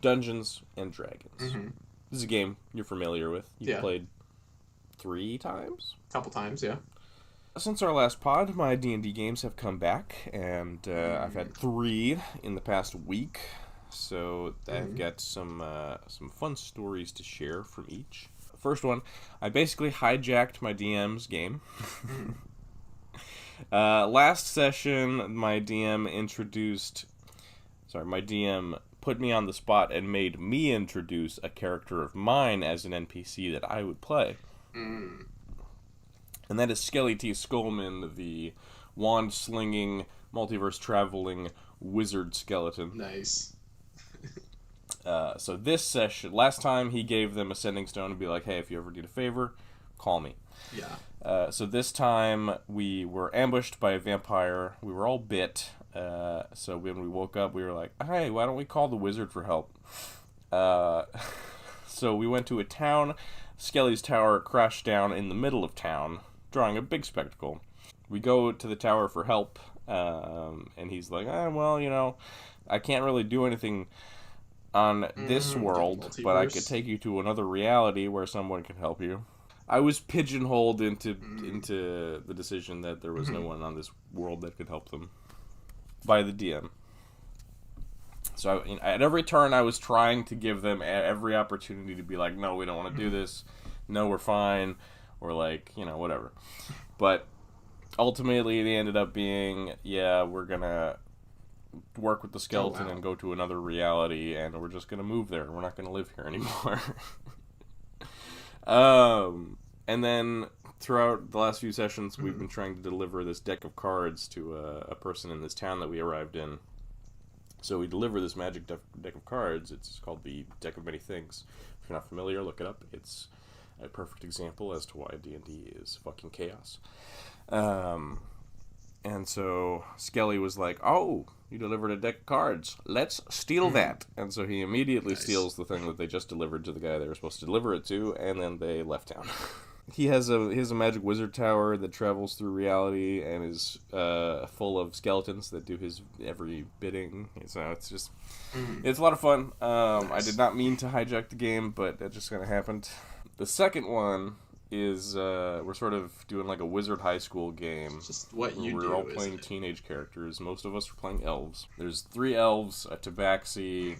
Dungeons and Dragons. Mm-hmm. This is a game you're familiar with. You've played 3 times? Couple times, yeah. Since our last pod, my D&D games have come back, and I've had 3 in the past week. So I've got some fun stories to share from each. First one, I basically hijacked my DM's game. Last session, my DM put me on the spot and made me introduce a character of mine as an NPC that I would play. And that is Skelly T. Skullman, the wand-slinging, multiverse-traveling wizard skeleton. Nice. So this session, last time he gave them a sending stone to be like, hey, if you ever need a favor, call me. Yeah. So this time we were ambushed by a vampire. We were all bit. So when we woke up, we were like, hey, why don't we call the wizard for help? So we went to a town. Skelly's tower crashed down in the middle of town, drawing a big spectacle. We go to the tower for help, and he's like, well, I can't really do anything on this world, but I could take you to another reality where someone can help you. I was pigeonholed into the decision that there was no one on this world that could help them by the DM. So at every turn, I was trying to give them every opportunity to be like, no, we don't want to do this. No, we're fine. Or like, whatever. But ultimately, they ended up being, yeah, we're going to work with the skeleton and go to another reality, and we're just going to move there. We're not going to live here anymore. And then throughout the last few sessions, we've been trying to deliver this deck of cards to a person in this town that we arrived in. So we deliver this magic deck of cards. It's called the Deck of Many Things. If you're not familiar, look it up. It's a perfect example as to why D&D is fucking chaos. And so Skelly was like, oh, you delivered a deck of cards. Let's steal that. And so he immediately steals the thing that they just delivered to the guy they were supposed to deliver it to, and then they left town. He has a magic wizard tower that travels through reality and is full of skeletons that do his every bidding. So it's just, it's a lot of fun. Nice. I did not mean to hijack the game, but that just kind of happened. The second one is we're sort of doing like a wizard high school game. Just what you do. We're all playing teenage characters. Most of us are playing elves. There's 3 elves, a tabaxi,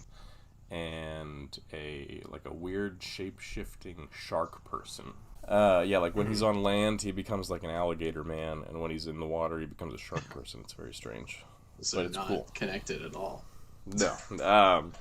and a weird shape-shifting shark person. When he's on land, he becomes like an alligator man, and when he's in the water, he becomes a shark person. It's very strange. So but it's not cool. Connected at all. No.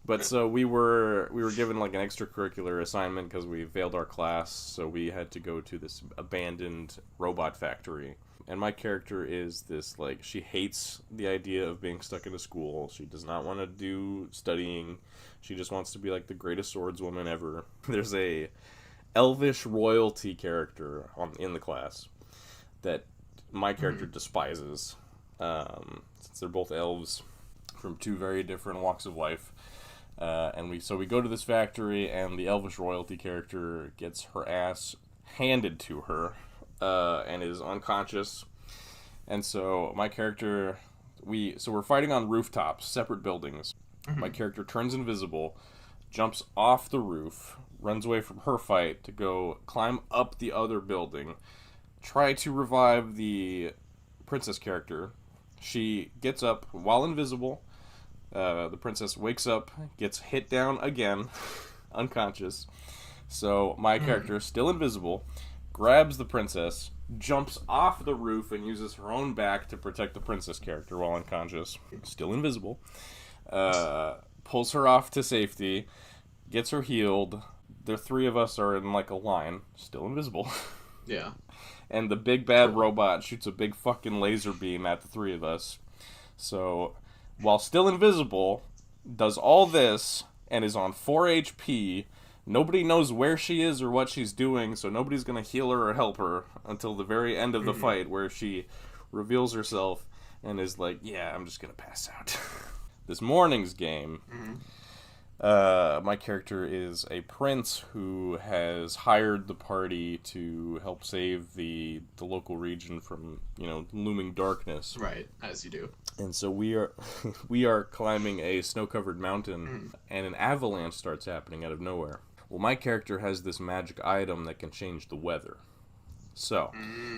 But so we were given like an extracurricular assignment because we failed our class, so we had to go to this abandoned robot factory. And my character is this, like, she hates the idea of being stuck in a school. She does not want to do studying. She just wants to be like the greatest swordswoman ever. There's a elvish royalty character in the class that my character despises, since they're both elves from 2 very different walks of life. And we go to this factory, and the elvish royalty character gets her ass handed to her, and is unconscious. And so my character, we're fighting on rooftops, separate buildings. My character turns invisible, jumps off the roof, runs away from her fight to go climb up the other building, try to revive the princess character. She gets up while invisible. The princess wakes up, gets hit down again, unconscious. So my character, still invisible, grabs the princess, jumps off the roof, and uses her own back to protect the princess character while unconscious, still invisible. Pulls her off to safety, gets her healed. The 3 of us are in like a line, still invisible. Yeah. And the big bad robot shoots a big fucking laser beam at the 3 of us. So, while still invisible, does all this and is on 4 HP. Nobody knows where she is or what she's doing, so nobody's going to heal her or help her until the very end of the fight, where she reveals herself and is like, yeah, I'm just going to pass out. This morning's game, My character is a prince who has hired the party to help save the local region from, looming darkness. Right, as you do. And so we are climbing a snow-covered mountain, and an avalanche starts happening out of nowhere. Well, my character has this magic item that can change the weather. So,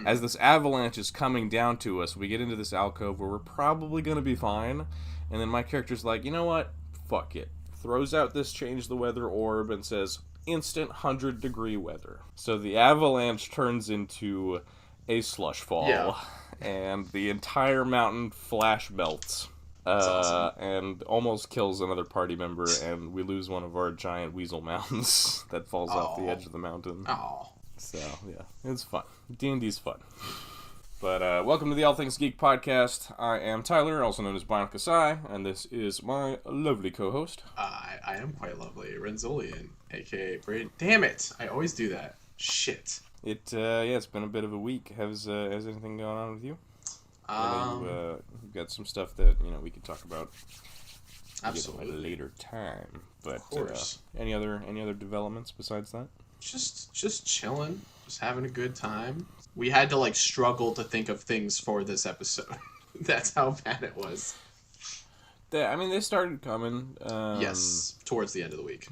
as this avalanche is coming down to us, we get into this alcove where we're probably going to be fine. And then my character's like, you know what? Fuck it. Throws out this change the weather orb and says, instant 100-degree weather. So the avalanche turns into a slush fall, and the entire mountain flash melts. That's awesome. And almost kills another party member, and we lose one of our giant weasel mountains that falls off the edge of the mountain. Oh. So, yeah, it's fun. D&D's fun. But, welcome to the All Things Geek podcast. I am Tyler, also known as Bionic Kasai, and this is my lovely co-host. I am quite lovely. Renzulian, a.k.a. Braden. Damn it! I always do that. Shit. It's been a bit of a week. Has anything going on with you? I know you've got some stuff that, we could talk about absolutely at a later time. But, of course. Any other developments besides that? Just chilling. Just having a good time. We had to, struggle to think of things for this episode. That's how bad it was. They started coming. Yes, towards the end of the week.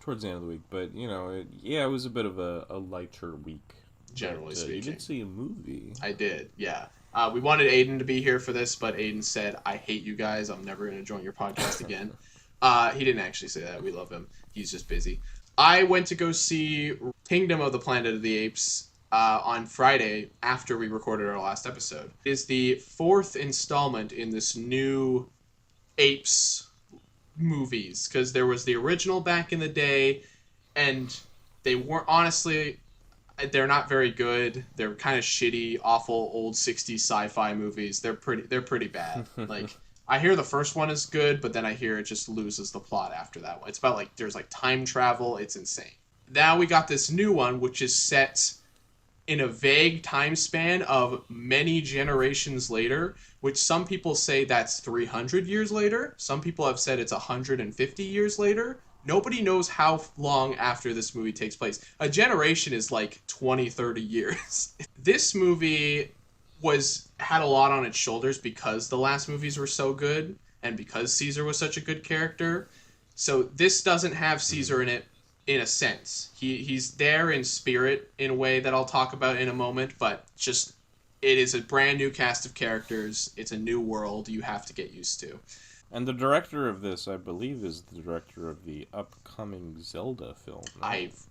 Towards the end of the week. But, it was a bit of a lighter week. Generally speaking. You did see a movie. I did, yeah. We wanted Aiden to be here for this, but Aiden said, I hate you guys. I'm never going to join your podcast again. He didn't actually say that. We love him. He's just busy. I went to go see Kingdom of the Planet of the Apes on Friday after we recorded our last episode. It is the fourth installment in this new Apes movies, because there was the original back in the day, and they weren't, honestly, they're not very good. They're kind of shitty, awful, old 60s sci-fi movies. They're pretty bad. I hear the first one is good, but then I hear it just loses the plot after that one. It's about, there's, time travel. It's insane. Now we got this new one, which is set in a vague time span of many generations later, which some people say that's 300 years later. Some people have said it's 150 years later. Nobody knows how long after this movie takes place. A generation is 20, 30 years. This movie had a lot on its shoulders because the last movies were so good and because Caesar was such a good character. So this doesn't have Caesar in it in a sense. He's there in spirit in a way that I'll talk about in a moment, but just it is a brand new cast of characters. It's a new world you have to get used to. And the director of this, I believe, is the director of the upcoming Zelda film. Right? I've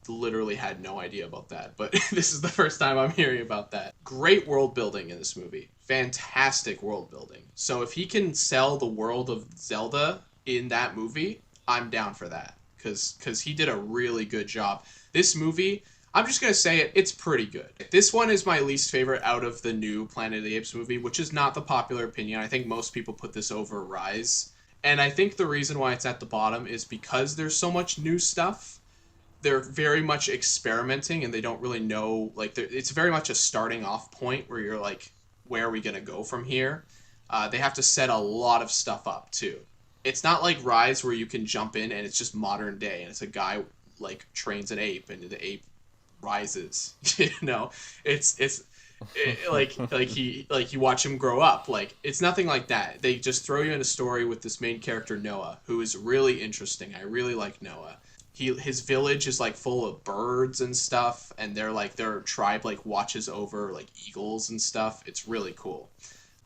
literally had no idea about that, but this is the first time I'm hearing about that. Great world building in this movie. Fantastic world building. So if he can sell the world of Zelda in that movie, I'm down for that, because he did a really good job. This movie, I'm just going to say it, it's pretty good. This one is my least favorite out of the new Planet of the Apes movie, which is not the popular opinion. I think most people put this over Rise. And I think the reason why it's at the bottom is because there's so much new stuff. They're very much experimenting, and they don't really know, it's very much a starting off point where you're where are we going to go from here? They have to set a lot of stuff up, too. It's not like Rise where you can jump in and it's just modern day, and it's a guy, trains an ape, and the ape rises. It's you watch him grow up. It's nothing like that. They just throw you in a story with this main character, Noah, who is really interesting. I really like Noah. His village is full of birds and stuff, and their tribe watches over eagles and stuff. It's really cool.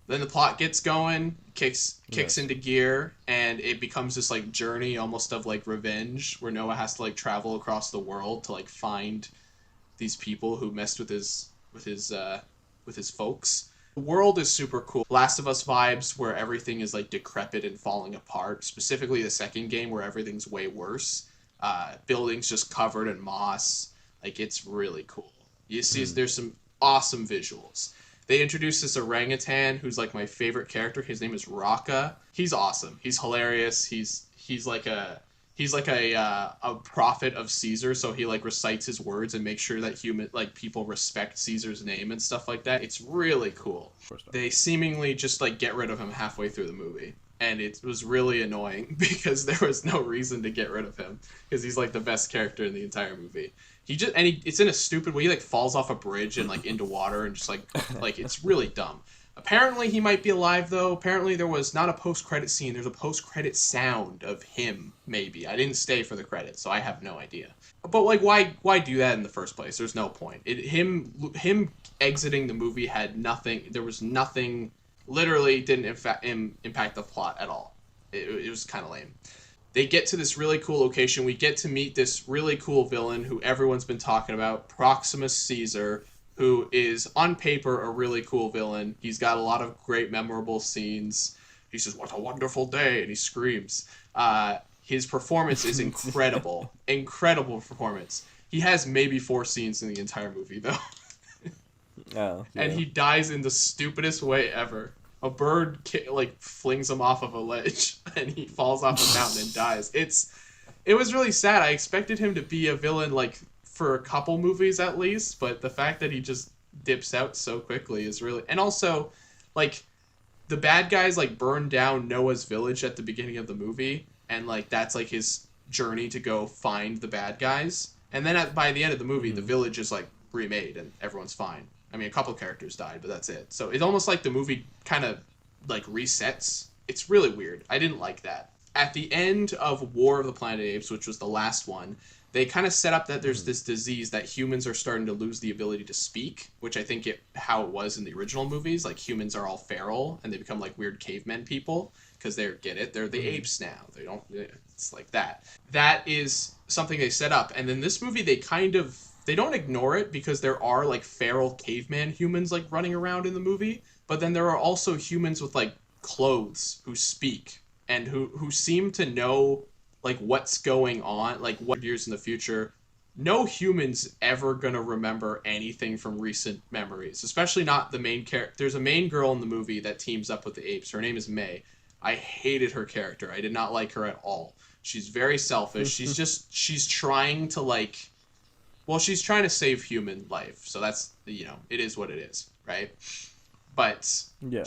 Then the plot gets going, kicks into gear, and it becomes this journey almost of revenge, where Noah has to travel across the world to find these people who messed with his folks. The world is super cool. Last of Us vibes, where everything is decrepit and falling apart. Specifically the second game, where everything's way worse. Buildings just covered in moss. It's really cool. You see, there's some awesome visuals. They introduced this orangutan who's my favorite character. His name is Raka. He's awesome. He's hilarious. He's like a prophet of Caesar, so he recites his words and makes sure that people respect Caesar's name and stuff like that. It's really cool. They seemingly just get rid of him halfway through the movie. and it was really annoying because there was no reason to get rid of him because he's like the best character in the entire movie. It's in a stupid way. He like falls off a bridge and like into water and just like it's really dumb. Apparently he might be alive though. Apparently there was not a post-credit scene. There's a post-credit sound of him maybe. I didn't stay for the credits, so I have no idea. But like why do that in the first place? There's no point. Him exiting the movie had nothing. There was nothing. Literally didn't impact the plot at all. It was kind of lame. They get to this really cool location. We get to meet this really cool villain who everyone's been talking about, Proximus Caesar, who is, on paper, a really cool villain. He's got a lot of great, memorable scenes. He says, "What a wonderful day," and he screams. His performance is incredible. Incredible performance. He has maybe 4 scenes in the entire movie, though. Oh, yeah. And he dies in the stupidest way ever. A bird flings him off of a ledge, and he falls off a mountain and dies. It was really sad. I expected him to be a villain like for a couple movies at least, but the fact that he just dips out so quickly is really. And also, like, the bad guys like burn down Noah's village at the beginning of the movie, and like that's like his journey to go find the bad guys. And then by the end of the movie, the village is like remade and everyone's fine. I mean, a couple characters died, but that's it. So it's almost like the movie kind of like resets. It's really weird. I didn't like that. At the end of War of the Planet of the Apes, which was the last one, they kind of set up that there's this disease that humans are starting to lose the ability to speak, which I think how it was in the original movies. Like, humans are all feral and they become like weird cavemen people because they're the apes now. It's like that. That is something they set up. And then this movie, they don't ignore it because there are like feral caveman humans like running around in the movie, but then there are also humans with like clothes who speak and who seem to know like what's going on, like what years in the future. No human's ever gonna remember anything from recent memories, especially not the main character. There's a main girl in the movie that teams up with the apes. Her name is May. I hated her character. I did not like her at all. She's very selfish. she's trying to like, well, she's trying to save human life. So that's, it is what it is, right? But yeah,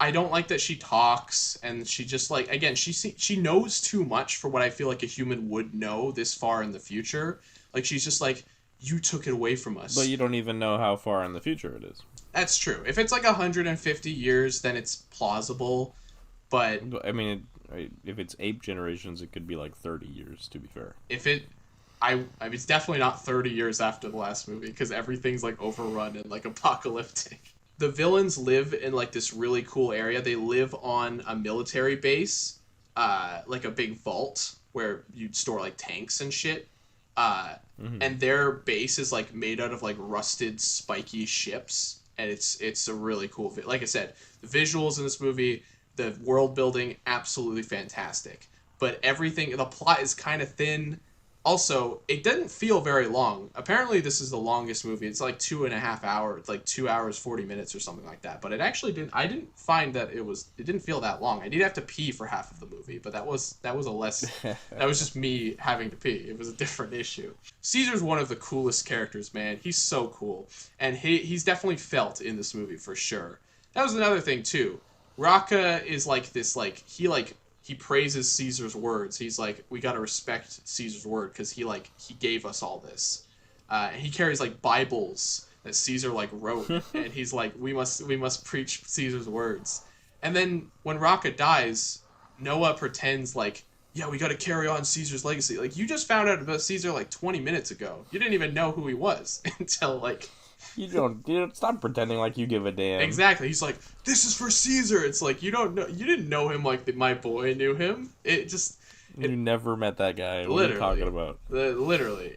I don't like that she talks, and she just like, again, she knows too much for what I feel like a human would know this far in the future. Like, she's just like, you took it away from us. But you don't even know how far in the future it is. That's true. If it's like 150 years, then it's plausible. But I mean, if it's ape generations, it could be like 30 years, to be fair. I mean, it's definitely not 30 years after the last movie, because everything's like overrun and like apocalyptic. The villains live in like this really cool area. They live on a military base, like a big vault where you'd store like tanks and shit. And their base is like made out of like rusted, spiky ships, and it's a really cool. Like I said, the visuals in this movie, the world building, absolutely fantastic. But the plot is kind of thin. Also, it didn't feel very long. Apparently, this is the longest movie. It's like 2.5 hours, like 2 hours, 40 minutes or something like that. But it actually didn't. I didn't find that it didn't feel that long. I did have to pee for half of the movie, but that was that was just me having to pee. It was a different issue. Caesar's one of the coolest characters, man. He's so cool, and he's definitely felt in this movie for sure. That was another thing too. Rocca is like this, like he praises Caesar's words. He's like, we gotta respect Caesar's word because he gave us all this. And he carries like Bibles that Caesar like wrote, and he's like, we must preach Caesar's words. And then when Rocca dies, Noah pretends like, yeah, we gotta carry on Caesar's legacy. Like, you just found out about Caesar like 20 minutes ago. You didn't even know who he was until like. You don't stop pretending like you give a damn. Exactly. He's like, this is for Caesar. It's like, you didn't know him like my boy knew him. You never met that guy. What are you talking about? Literally.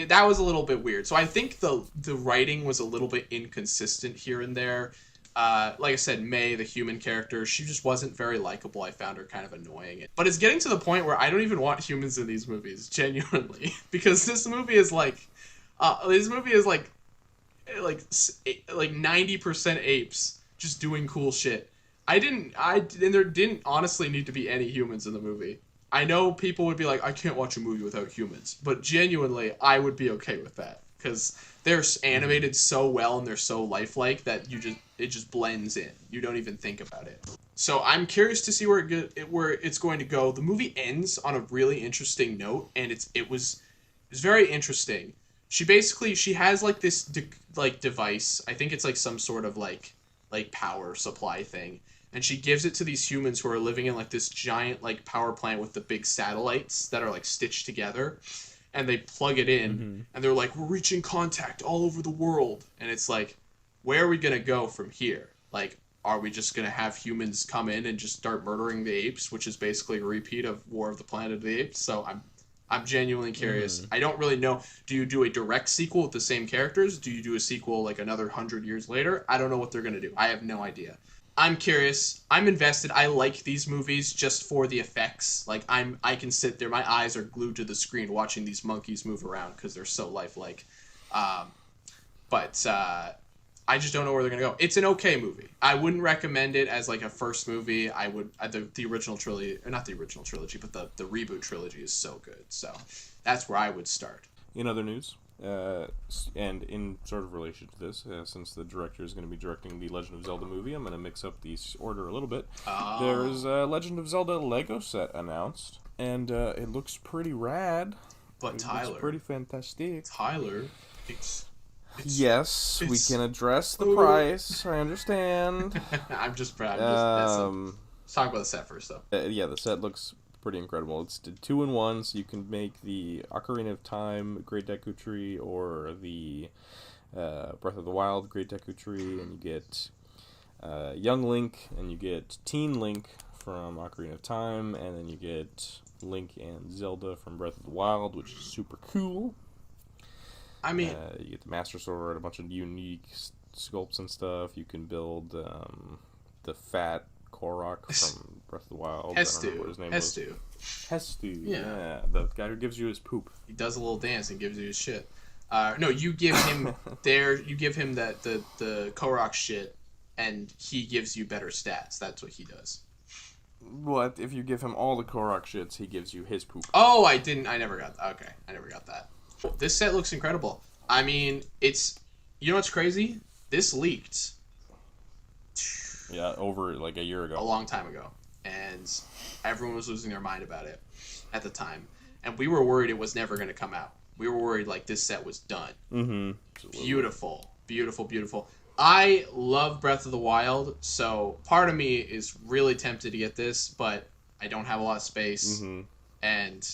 That was a little bit weird. So I think the writing was a little bit inconsistent here and there. Like I said, May, the human character, she just wasn't very likable. I found her kind of annoying. But it's getting to the point where I don't even want humans in these movies, genuinely. Because this movie is like 90% apes just doing cool shit. And there didn't honestly need to be any humans in the movie. I know people would be like, I can't watch a movie without humans, but genuinely, I would be okay with that because they're animated so well and they're so lifelike that it just blends in. You don't even think about it. So I'm curious to see where it's going to go. The movie ends on a really interesting note, and it's very interesting. She has like this like device. I think it's like some sort of like power supply thing, and she gives it to these humans who are living in like this giant like power plant with the big satellites that are like stitched together, and they plug it in, Mm-hmm. and they're like, we're reaching contact all over the world, and it's like, where are we gonna go from here? Like, are we just gonna have humans come in and just start murdering the apes, which is basically a repeat of War of the Planet of the Apes? So I'm genuinely curious. Mm-hmm. I don't really know. Do you do a direct sequel with the same characters? Do you do a sequel like another 100 years later? I don't know what they're gonna do. I have no idea. I'm curious. I'm invested. I like these movies just for the effects. Like I can sit there. My eyes are glued to the screen watching these monkeys move around because they're so lifelike. Um, but I just don't know where they're gonna go. It's an okay movie. I wouldn't recommend it as like a first movie. I would the original trilogy, or not the original trilogy, but the reboot trilogy is so good. So that's where I would start. In other news, and in sort of relation to this, since the director is going to be directing the Legend of Zelda movie, I'm going to mix up the order a little bit. There's a Legend of Zelda Lego set announced, and it looks pretty rad. But It Tyler, looks pretty fantastic. Tyler, Yes, we it's- can address the price. I understand. I'm just proud. Let's Um, talk about the set first, though. yeah, the set looks pretty incredible. It's 2-in-1, so you can make the Ocarina of Time Great Deku Tree or the Breath of the Wild Great Deku Tree, and you get Young Link, and you get Teen Link from Ocarina of Time, and then you get Link and Zelda from Breath of the Wild, which is super cool. I mean, You get the Master Sword, a bunch of unique sculpts and stuff. You can build the fat Korok from Breath of the Wild. I don't remember what his name was. Hestu. Yeah. The guy who gives you his poop. He does a little dance and gives you his shit. No, you give him you give him the Korok shit, and he gives you better stats. That's what he does. What if you give him all the Korok shits? He gives you his poop. Oh, I never got that. Okay, I never got that. This set looks incredible. I mean, you know what's crazy? This leaked Yeah, over like a year a ago. long time ago, and everyone was losing their mind about it at the time, and we were worried it was never going to come out. We were worried like this set was done. Mm-hmm. Beautiful, beautiful, beautiful. I love Breath of the Wild, so part of me is really tempted to get this, but I don't have a lot of space, and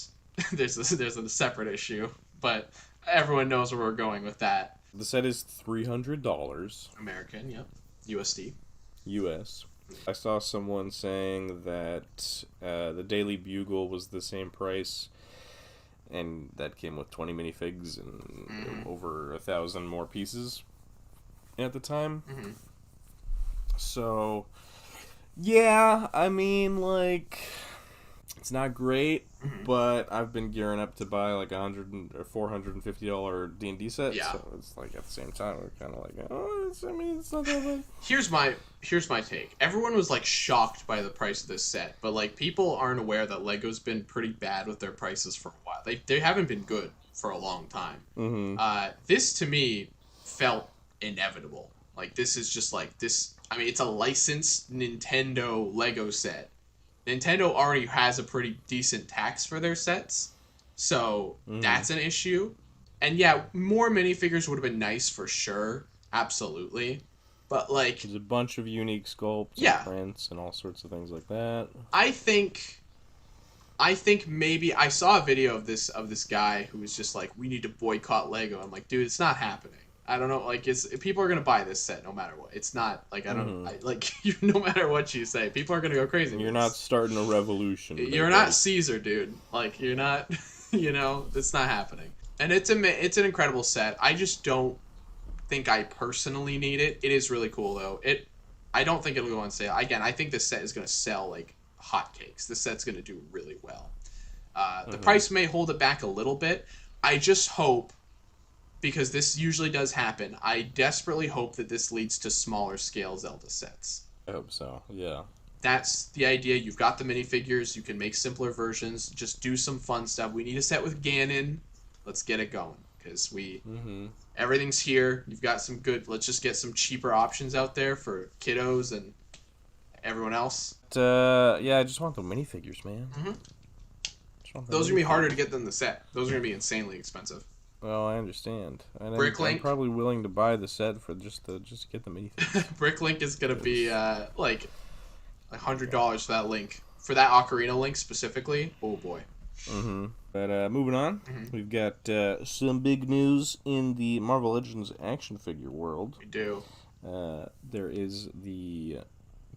there's a separate issue. But everyone knows where we're going with that. The set is $300 American, yep. USD. US. I saw someone saying that the Daily Bugle was the same price, and that came with 20 minifigs and over 1,000 more pieces at the time. Mm-hmm. So, yeah, I mean, like, it's not great, but I've been gearing up to buy like $100 or $450 D&D set. Yeah. So it's like at the same time we're kind of like, oh, it's not that bad. Here's my take. Everyone was like shocked by the price of this set, but like people aren't aware that Lego's been pretty bad with their prices for a while. They haven't been good for a long time. Mm-hmm. This to me felt inevitable. Like this is just like this. I mean, it's a licensed Nintendo Lego set. Nintendo already has a pretty decent tax for their sets, so that's an issue. And yeah, more minifigures would have been nice for sure, absolutely. But like, There's a bunch of unique sculpts Yeah. and prints and all sorts of things like that. I think maybe I saw a video of this guy who was just like, we need to boycott Lego. I'm like, dude, it's not happening. I don't know, like people are gonna buy this set no matter what. It's not like I don't like no matter what you say, people are gonna go crazy. You're with not this. starting a revolution. You're not Caesar, dude. Like you're not, it's not happening. And it's an incredible set. I just don't think I personally need it. It is really cool though. I don't think it'll go on sale. Again, I think this set is gonna sell like hotcakes. This set's gonna do really well. The price may hold it back a little bit. I just hope, because this usually does happen, I desperately hope that this leads to smaller scale Zelda sets. I hope so. Yeah. That's the idea. You've got the minifigures. You can make simpler versions. Just do some fun stuff. We need a set with Ganon. Let's get it going. Because everything's here. You've got some good... Let's just get some cheaper options out there for kiddos. And Everyone else? Yeah, I just want the minifigures, man. Mm-hmm. Those are going to be harder to get than the set. Those are going to be insanely expensive. Well, I understand. And I'm Bricklink. probably willing to buy the set for just to get the minifigures. Bricklink is going to be like $100 for that link. For that Ocarina link specifically. Oh boy. Mm-hmm. But moving on, we've got some big news in the Marvel Legends action figure world. We do. There is the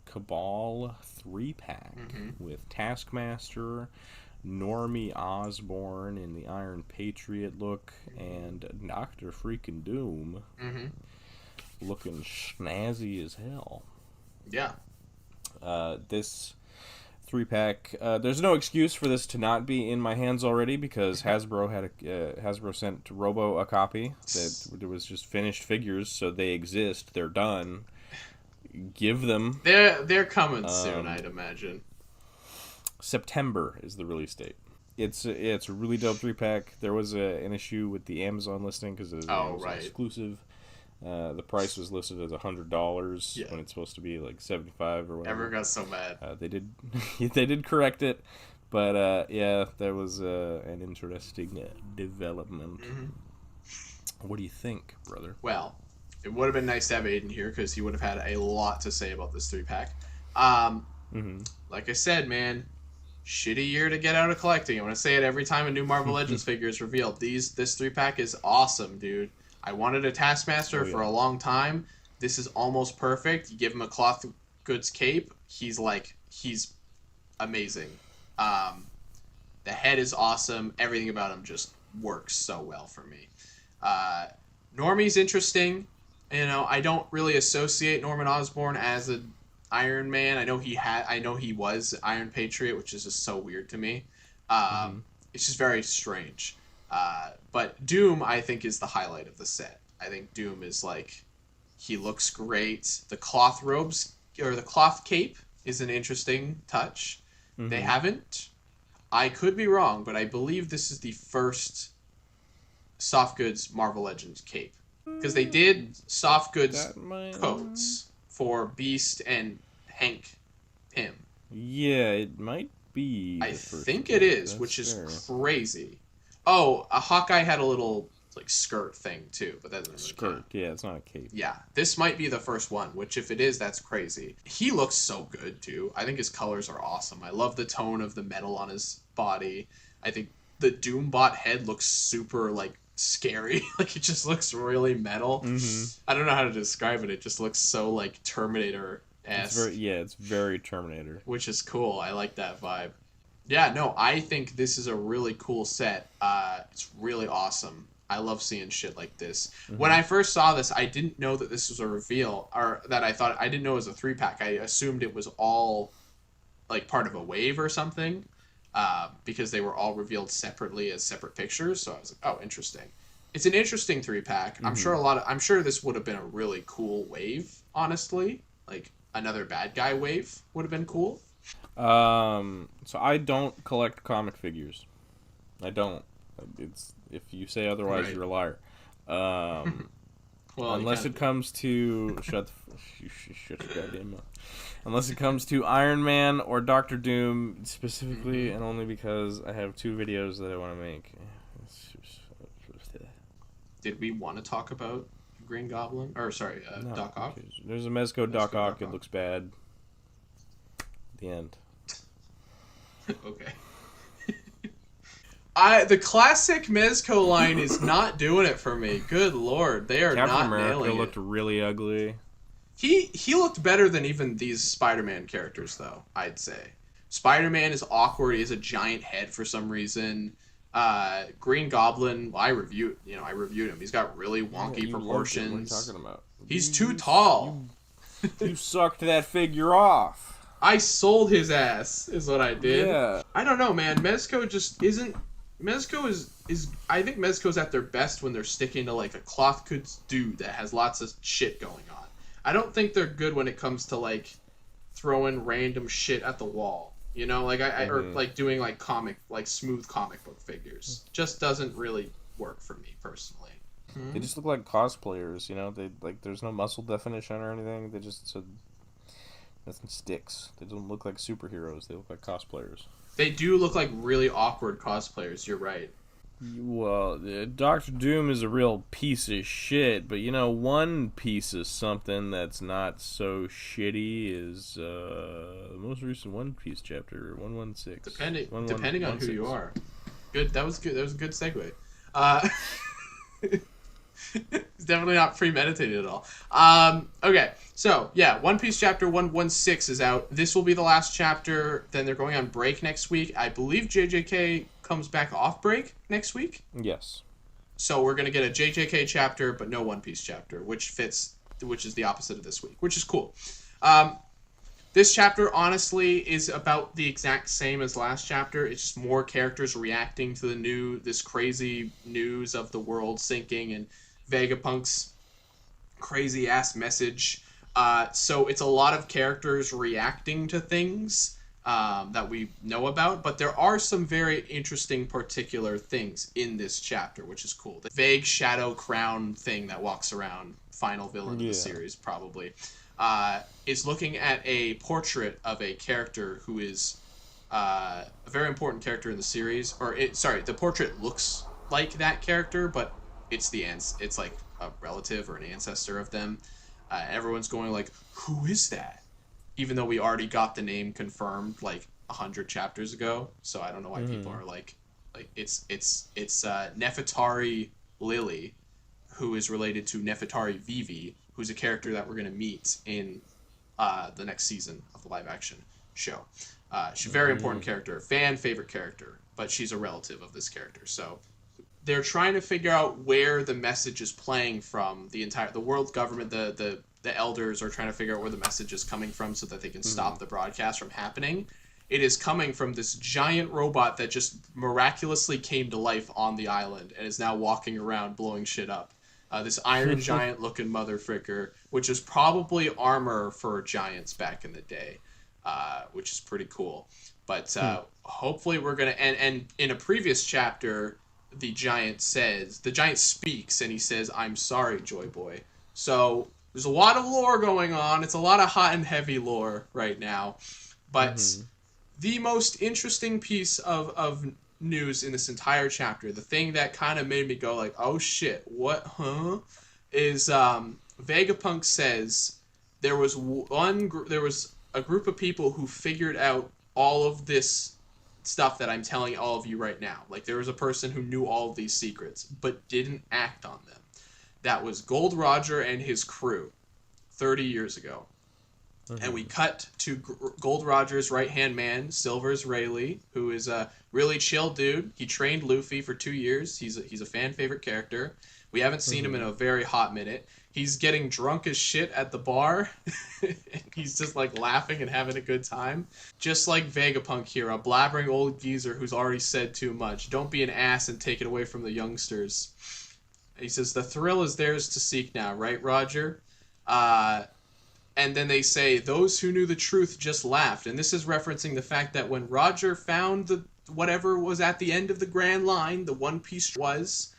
Cabal Three-Pack with Taskmaster, Normie Osborn in the Iron Patriot look, and Dr. Freaking Doom looking snazzy as hell. Yeah. This three-pack, there's no excuse for this to not be in my hands already because Hasbro sent Robo a copy that there was just finished figures, so they exist, they're done. Give them. They're coming soon, I'd imagine. September is the release date. It's a really dope three-pack. There was an issue with the Amazon listing because it was exclusive. The price was listed as $100 when it's supposed to be like $75 or whatever. Everyone got so mad. They did correct it, but there was an interesting development. What do you think, brother? Well, it would have been nice to have Aiden here because he would have had a lot to say about this three-pack. Like I said, man, shitty year to get out of collecting. I'm going to say it every time a new Marvel Legends figure is revealed. This three-pack is awesome, dude. I wanted a Taskmaster for a long time. This is almost perfect. You give him a cloth goods cape, he's amazing. The head is awesome. Everything about him just works so well for me. Normie's interesting. You know, I don't really associate Norman Osborn as an Iron Man. I know he was Iron Patriot, which is just so weird to me. It's just very strange. But Doom, I think, is the highlight of the set. I think Doom is he looks great. The cloth robes, or the cloth cape, is an interesting touch. They haven't. I could be wrong, but I believe this is the first soft goods Marvel Legends cape. Because they did soft goods coats for Beast and Hank Pym. Yeah, it might be. I think it is, which is crazy. Oh, a Hawkeye had a little skirt thing too, but that doesn't really count. Yeah, it's not a cape. Yeah, this might be the first one, which if it is, that's crazy. He looks so good too. I think his colors are awesome. I love the tone of the metal on his body. I think the Doombot head looks super scary. It just looks really metal. I don't know how to describe it. It just looks so Terminator-esque. It's very Terminator. Which is cool. I like that vibe. Yeah, no, I think this is a really cool set. It's really awesome. I love seeing shit like this. When I first saw this, I didn't know that this was a reveal, or that I didn't know it was a three-pack. I assumed it was all part of a wave or something, because they were all revealed separately as separate pictures. So I was like, oh, interesting. It's an interesting three-pack. I'm sure this would have been a really cool wave, honestly. Another bad guy wave would have been cool. So I don't collect comic figures. I don't. It's if you say otherwise, you're a liar. Well, unless it comes to shut your goddamn mouth. Unless it comes to Iron Man or Doctor Doom specifically, and only because I have 2 videos that I want to make. Did we want to talk about Green Goblin? Or sorry, no, Doc Ock? There's a Mezco Doc Ock. It looks bad. The end. Okay. The classic Mezco line is not doing it for me. Good lord, they are Captain not America nailing it. Looked really ugly. He looked better than even these Spider-Man characters, though, I'd say. Spider-Man is awkward. He has a giant head for some reason. Green Goblin, well, I reviewed him. He's got really wonky proportions. What are you talking about? He's too tall. You sucked that figure off. I sold his ass, is what I did. Yeah. I don't know, man. Mezco just isn't... Mezco is... I think Mezco's at their best when they're sticking to, a cloth goods dude that has lots of shit going on. I don't think they're good when it comes to, throwing random shit at the wall. You know? Or, doing, comic... smooth comic book figures. Just doesn't really work for me, personally. They just look like cosplayers, you know? They, there's no muscle definition or anything. They just... That's sticks. They don't look like superheroes. They look like cosplayers. They do look like really awkward cosplayers. You're right. Well, Doctor Doom is a real piece of shit, but One Piece is something that's not so shitty. Is the most recent One Piece chapter 116? Depending on who you are. Good. That was good. That was a good segue. It's definitely not premeditated at all. Okay, so yeah, One Piece chapter 116 is out. This will be the last chapter. Then they're going on break next week. I believe JJK comes back off break next week. Yes. So we're gonna get a JJK chapter, but no One Piece chapter, which is the opposite of this week, which is cool. This chapter, honestly, is about the exact same as last chapter. It's just more characters reacting to this crazy news of the world sinking and Vegapunk's crazy-ass message. So it's a lot of characters reacting to things that we know about, but there are some very interesting particular things in this chapter, which is cool. The vague shadow crown thing that walks around, final villain of the series, probably. Is looking at a portrait of a character who is a very important character in the series. The portrait looks like that character, but it's like a relative or an ancestor of them. Everyone's going like, who is that? Even though we already got the name confirmed like 100 chapters ago, so I don't know why people are like it's Nefertari Lily, who is related to Nefertari Vivi, who's a character that we're going to meet in the next season of the live-action show. She's a very important character, favorite character, but she's a relative of this character. So they're trying to figure out where the message is playing from. The world government, the elders are trying to figure out where the message is coming from so that they can stop the broadcast from happening. It is coming from this giant robot that just miraculously came to life on the island and is now walking around blowing shit up. This Iron Giant looking motherfricker, which is probably armor for giants back in the day, which is pretty cool. But hopefully we're going to... And in a previous chapter, the giant speaks and he says, "I'm sorry, Joy Boy." So there's a lot of lore going on. It's a lot of hot and heavy lore right now. But the most interesting piece of news in this entire chapter, the thing that kind of made me go like, oh shit, what, is Vegapunk says there was a group of people who figured out all of this stuff that I'm telling all of you right now. Like, there was a person who knew all of these secrets but didn't act on them. That was Gold Roger and his crew 30 years ago. And we cut to Gold Roger's right-hand man, Silver's Rayleigh, who is a really chill dude. He trained Luffy for 2 years. He's a fan-favorite character. We haven't seen him in a very hot minute. He's getting drunk as shit at the bar. He's just, like, laughing and having a good time. Just like Vegapunk here, a blabbering old geezer who's already said too much. Don't be an ass and take it away from the youngsters. And he says, the thrill is theirs to seek now, right, Roger? And then they say, those who knew the truth just laughed. And this is referencing the fact that when Roger found whatever was at the end of the Grand Line, the One Piece was,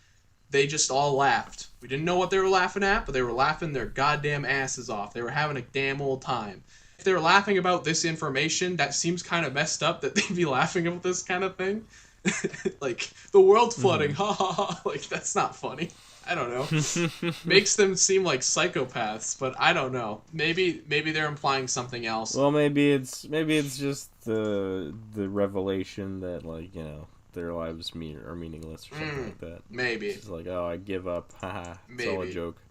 they just all laughed. We didn't know what they were laughing at, but they were laughing their goddamn asses off. They were having a damn old time. If they were laughing about this information, that seems kind of messed up that they'd be laughing about this kind of thing. Like, the world's flooding, ha ha ha. Like, that's not funny. I don't know. Makes them seem like psychopaths, but I don't know. Maybe they're implying something else. Well, maybe it's just the revelation that, like, their lives are meaningless or something like that. Maybe. It's like, oh, I give up. Haha. It's all a joke.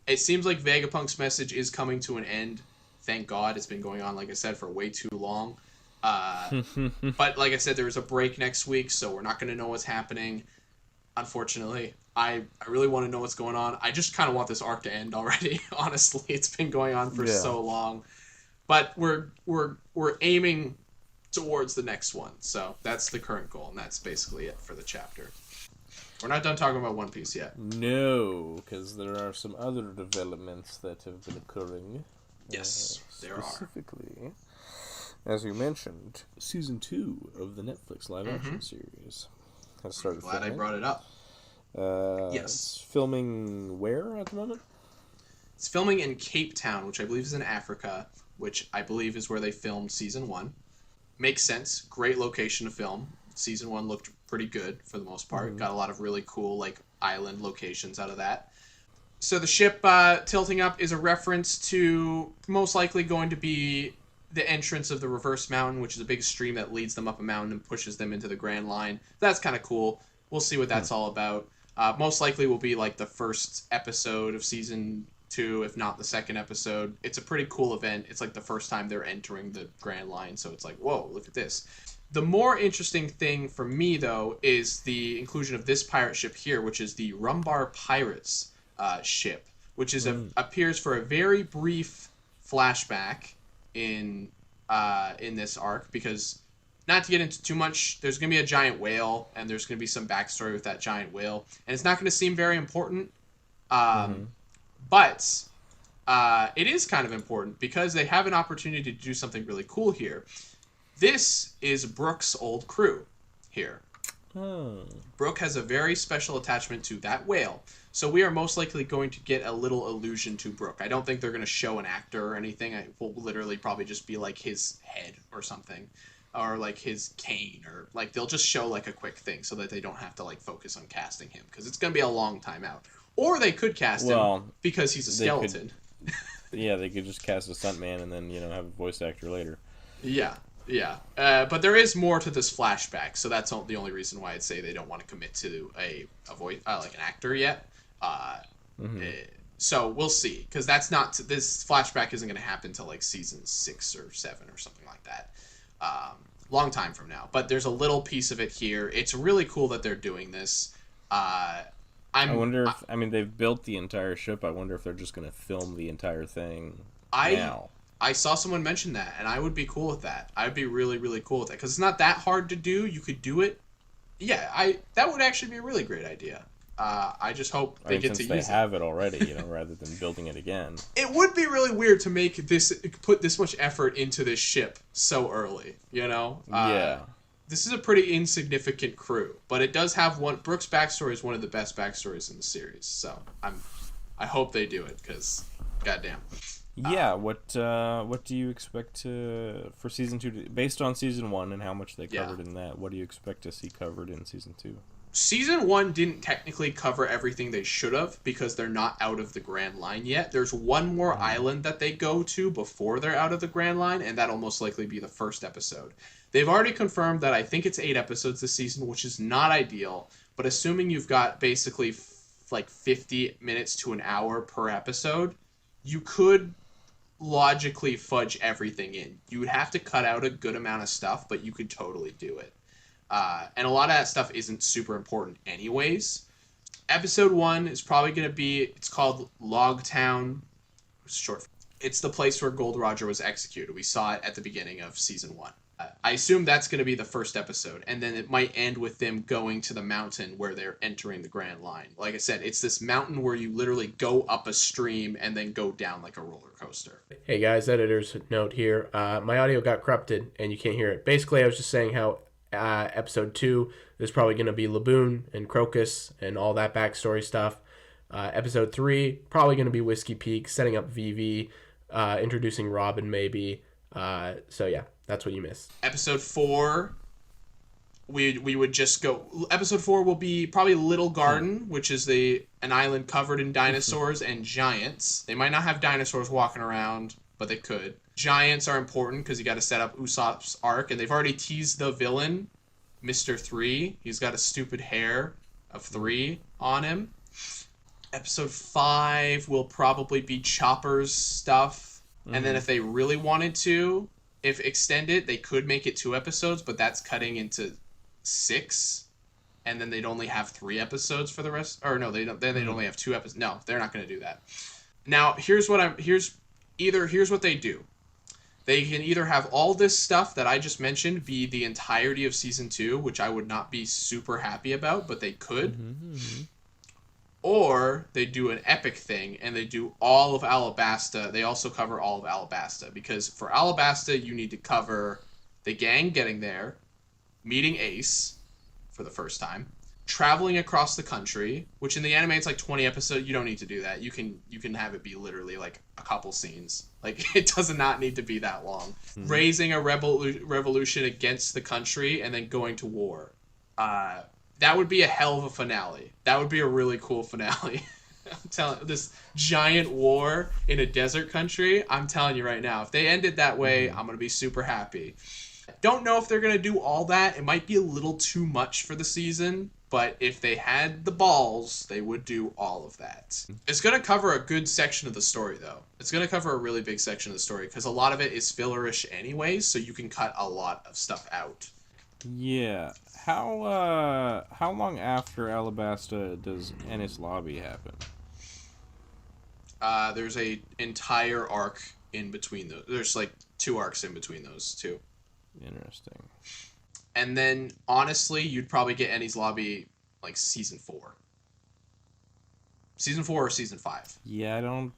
It seems like Vegapunk's message is coming to an end. Thank God. It's been going on, like I said, for way too long. But like I said, there was a break next week, so we're not going to know what's happening. Unfortunately, I really want to know what's going on. I just kind of want this arc to end already. Honestly, it's been going on for so long, but we're aiming towards the next one. So that's the current goal, and that's basically it for the chapter. We're not done talking about One Piece yet. No, because there are some other developments that have been occurring. Yes, there are. Specifically, as you mentioned, Season 2 of the Netflix live-action series has started filming. I brought it up. Yes. It's filming where at the moment? It's filming in Cape Town, which I believe is in Africa, which I believe is where they filmed season 1. Makes sense. Great location to film. Season 1 looked pretty good for the most part. Got a lot of really cool like island locations out of that. So the ship tilting up is a reference to most likely going to be the entrance of the Reverse Mountain, which is a big stream that leads them up a mountain and pushes them into the Grand Line. That's kind of cool. We'll see what that's all about. Most likely will be like the first episode of season 2, if not the second episode. It's a pretty cool event. It's like the first time they're entering the Grand Line, so it's like, whoa, look at this. The more interesting thing for me, though, is the inclusion of this pirate ship here, which is the Rumbar Pirates ship, which is appears for a very brief flashback in this arc, because, not to get into too much, there's going to be a giant whale, and there's going to be some backstory with that giant whale, and it's not going to seem very important, but it is kind of important, because they have an opportunity to do something really cool here. This is Brooke's old crew here. Brooke has a very special attachment to that whale, so we are most likely going to get a little allusion to Brooke. I don't think they're going to show an actor or anything. It will literally probably just be like his head or something, or like his cane, or like they'll just show like a quick thing so that they don't have to like focus on casting him, because it's going to be a long time out. Or they could cast him because he's a skeleton. They could just cast a stuntman and then have a voice actor later. Yeah. But there is more to this flashback, so that's the only reason why I'd say they don't want to commit to a voice like an actor yet. So we'll see, because this flashback isn't going to happen till like season 6 or 7 or something like that. Long time from now, but there's a little piece of it here. It's really cool that they're doing this. I wonder if they've built the entire ship. I wonder if they're just going to film the entire thing now. I saw someone mention that, and I would be cool with that. I would be really, really cool with that, because it's not that hard to do. You could do it. Yeah, that would actually be a really great idea. I just hope they get to use it. Since they have it already, rather than building it again. It would be really weird to put this much effort into this ship so early, Yeah. This is a pretty insignificant crew, but it does have one. Brooke's backstory is one of the best backstories in the series, so I hope they do it, because goddamn. Yeah, what do you expect for season 2 based on season 1 and how much they covered in that? What do you expect to see covered in season 2? Season 1 didn't technically cover everything they should have, because they're not out of the Grand Line yet. There's one more island that they go to before they're out of the Grand Line, and that'll most likely be the first episode. They've already confirmed that I think it's 8 episodes this season, which is not ideal, but assuming you've got basically like 50 minutes to an hour per episode, you could logically fudge everything in. You would have to cut out a good amount of stuff, but you could totally do it. And a lot of that stuff isn't super important anyways. Episode 1 is probably going to be, it's called Logtown. It's the place where Gold Roger was executed. We saw it at the beginning of season 1. I assume that's going to be the first episode, and then it might end with them going to the mountain where they're entering the Grand Line. Like I said, it's this mountain where you literally go up a stream and then go down like a roller coaster. Hey guys, editor's note here. My audio got corrupted and you can't hear it. Basically, I was just saying how episode 2 is probably going to be Laboon and Crocus and all that backstory stuff. Episode 3, probably going to be Whiskey Peak, setting up VV, introducing Robin maybe. So yeah, that's what you missed. Episode 4, we would just go. Episode 4 will be probably Little Garden, which is an island covered in dinosaurs and giants. They might not have dinosaurs walking around, but they could. Giants are important because you got to set up Usopp's arc, and they've already teased the villain, Mr. 3. He's got a stupid hair of 3 on him. Episode 5 will probably be Chopper's stuff. And then if they really wanted to, if extend it, they could make it 2 episodes, but that's cutting into 6. And then they'd only have 3 episodes for the rest. Or no, they don't. Then they'd only have 2 episodes. No, they're not going to do that. Now, here's what they do. They can either have all this stuff that I just mentioned be the entirety of season 2, which I would not be super happy about, but they could. Or they do an epic thing and they do all of Alabasta. They also cover all of Alabasta, because for Alabasta you need to cover the gang getting there, meeting Ace for the first time, traveling across the country, which in the anime it's like 20 episodes. You don't need to do that. You can have it be literally like a couple scenes. Like it does not need to be that long. Raising a revolution against the country and then going to war. That would be a hell of a finale. That would be a really cool finale. I'm telling this giant war in a desert country. I'm telling you right now, if they end it that way, I'm gonna be super happy. Don't know if they're gonna do all that. It might be a little too much for the season, but if they had the balls, they would do all of that. It's gonna cover a good section of the story, though. It's gonna cover a really big section of the story because a lot of it is fillerish anyways, so you can cut a lot of stuff out. Yeah. How long after Alabasta does Ennis Lobby happen? There's a entire arc in between those. There's like 2 arcs in between those 2. Interesting. And then honestly, you'd probably get Ennis Lobby like season 4. Season 4 or season 5. Yeah, I don't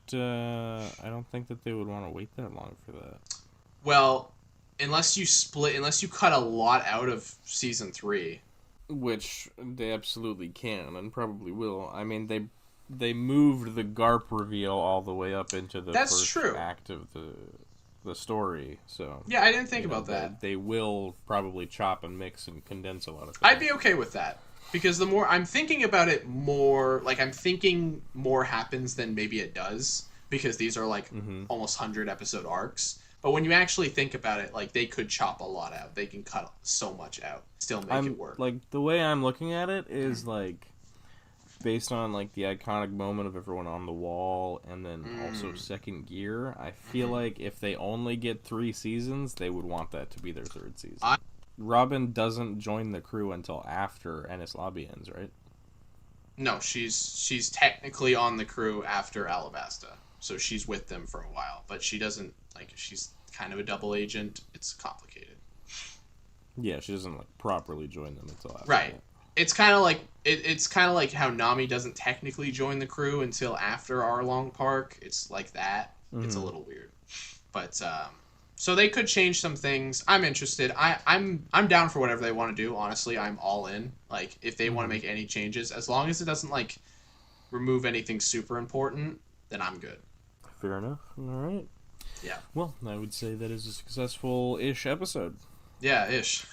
think that they would want to wait that long for that. Well, unless you cut a lot out of season 3, which they absolutely can and probably will. I mean, they moved the Garp reveal all the way up into the first act of the story. So yeah, I didn't think about that. They will probably chop and mix and condense a lot of things. I'd be okay with that because the more I'm thinking about it, more like I'm thinking more happens than maybe it does because these are like almost 100 episode arcs. But when you actually think about it, like they could chop a lot out. They can cut so much out, still make it work. Like the way I'm looking at it is like based on like the iconic moment of everyone on the wall and then also second gear. I feel like if they only get 3 seasons, they would want that to be their 3rd season. Robin doesn't join the crew until after Ennis Lobby ends, right? No, she's technically on the crew after Alabasta. So she's with them for a while, but she doesn't, like, she's kind of a double agent. It's complicated. Yeah, she doesn't, like, properly join them until after. Right. That. It's kind of like it's kind of like how Nami doesn't technically join the crew until after Arlong Park. It's like that. It's a little weird. But so they could change some things. I'm interested. I'm down for whatever they want to do. Honestly, I'm all in. Like if they want to make any changes, as long as it doesn't like remove anything super important, then I'm good. Fair enough. All right. Yeah. Well, I would say that is a successful-ish episode. Yeah, ish.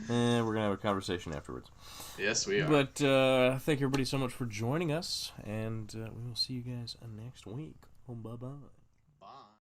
And we're going to have a conversation afterwards. Yes, we are. But thank everybody so much for joining us, and we will see you guys next week. Bye-bye.